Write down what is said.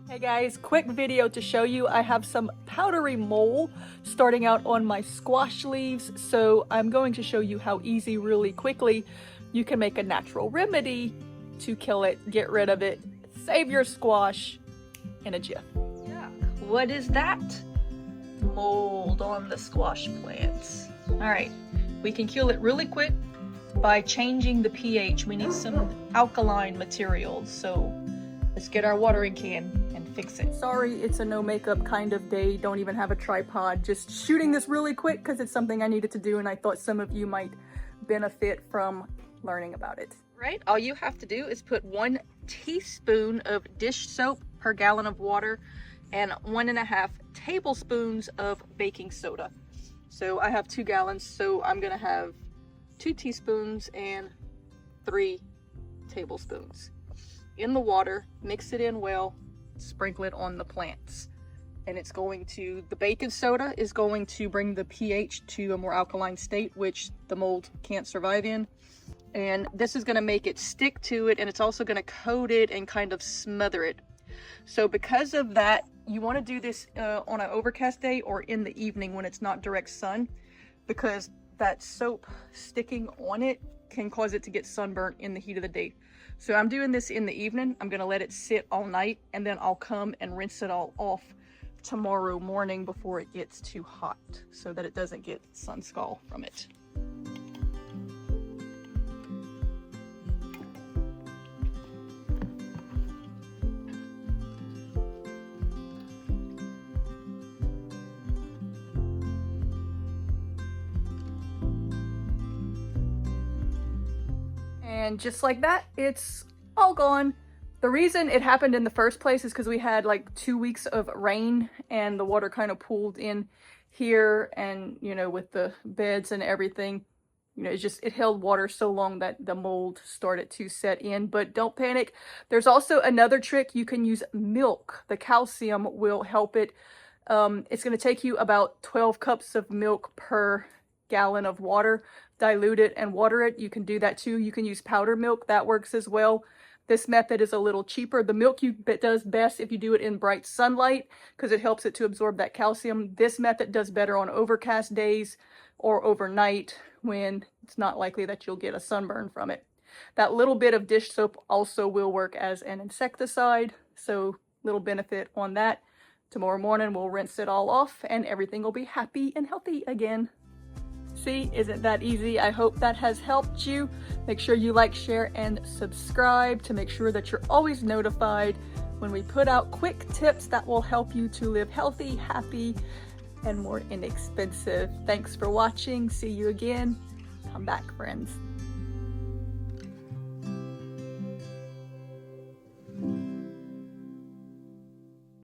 Hey guys, quick video to show you. I have some powdery mole starting out on my squash leaves, so I'm going to show you how easy, really quickly, you can make a natural remedy to kill it, get rid of it, save your squash in a jiff. Yeah, what is that? Mold on the squash plants. All right, we can kill it really quick by changing the pH. We need some alkaline materials, so let's get our watering can and fix it. Sorry, it's a no makeup kind of day. Don't even have a tripod. Just shooting this really quick because it's something I needed to do and I thought some of you might benefit from learning about it. Right, all you have to do is put 1 teaspoon of dish soap per gallon of water and 1.5 tablespoons of baking soda. So I have 2 gallons, so I'm gonna have 2 teaspoons and 3 tablespoons in the water. Mix it in well, sprinkle it on the plants, and it's going to, the baking soda is going to bring the pH to a more alkaline state, which the mold can't survive in, and this is going to make it stick to it, and it's also going to coat it and kind of smother it. So because of that, you want to do this on an overcast day or in the evening when it's not direct sun, because that soap sticking on it can cause it to get sunburnt in the heat of the day. So I'm doing this in the evening. I'm gonna let it sit all night, and then I'll come and rinse it all off tomorrow morning before it gets too hot, so that it doesn't get sun scald from it. And just like that, it's all gone. The reason it happened in the first place is because we had like 2 weeks of rain and the water kind of pooled in here, and you know, with the beds and everything, you know, it held water so long that the mold started to set in. But don't panic. There's also another trick. You can use milk. The calcium will help it. It's going to take you about 12 cups of milk per gallon of water. Dilute it and water it. You can do that too. You can use powder milk. That works as well. This method is a little cheaper. The milk does best if you do it in bright sunlight because it helps it to absorb that calcium. This method does better on overcast days or overnight when it's not likely that you'll get a sunburn from it. That little bit of dish soap also will work as an insecticide, so little benefit on that. Tomorrow morning we'll rinse it all off and everything will be happy and healthy again. See, isn't that easy? I hope that has helped you. Make sure you like, share, and subscribe to make sure that you're always notified when we put out quick tips that will help you to live healthy, happy, and more inexpensive. Thanks for watching. See you again. Come back, friends.